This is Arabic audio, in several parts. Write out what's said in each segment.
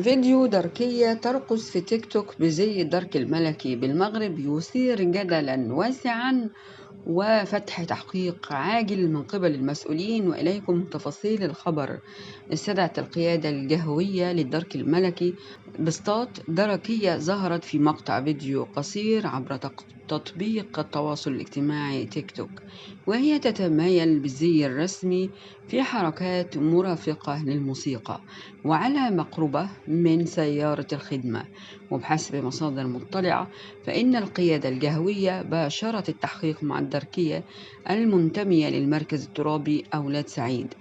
فيديو دركية ترقص في تيك توك بزي الدرك الملكي بالمغرب يثير جدلا واسعا وفتح تحقيق عاجل من قبل المسؤولين. وإليكم تفاصيل الخبر. استدعت القيادة الجهوية للدرك الملكي بسطات دركية ظهرت في مقطع فيديو قصير عبر تطبيق التواصل الاجتماعي تيك توك، وهي تتمايل بالزي الرسمي في حركات مرافقة للموسيقى وعلى مقربة من سيارة الخدمة. وبحسب مصادر مطلعة فإن القيادة الجهوية باشرت التحقيق مع الدركية المنتمية للمركز الترابي أولاد سعيد.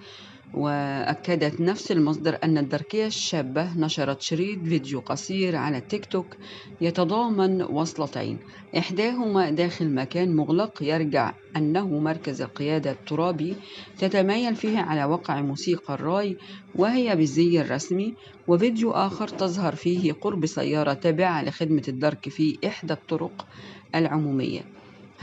وأكدت نفس المصدر أن الدركية الشابة نشرت شريط فيديو قصير على تيك توك يتضامن وصلتين، إحداهما داخل مكان مغلق يرجع أنه مركز القيادة الترابي تتمايل فيه على وقع موسيقى الراي وهي بالزي الرسمي، وفيديو آخر تظهر فيه قرب سيارة تابعة لخدمة الدرك في إحدى الطرق العمومية.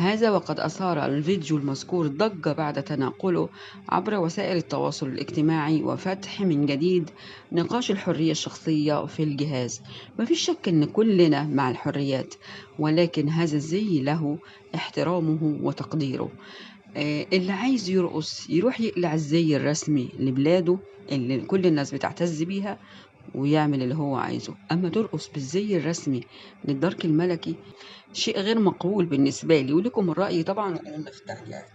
هذا وقد أثار الفيديو المذكور ضجة بعد تناقله عبر وسائل التواصل الاجتماعي وفتح من جديد نقاش الحرية الشخصية في الجهاز. مفيش شك أن كلنا مع الحريات، ولكن هذا الزي له احترامه وتقديره. اللي عايز يرقص يروح يقلع الزي الرسمي لبلاده اللي كل الناس بتعتز بيها ويعمل اللي هو عايزه. أما ترقص بالزي الرسمي للدرك الملكي شيء غير مقبول بالنسبة لي، ولكم الرأي طبعا وقولوا لنا في التعليقات.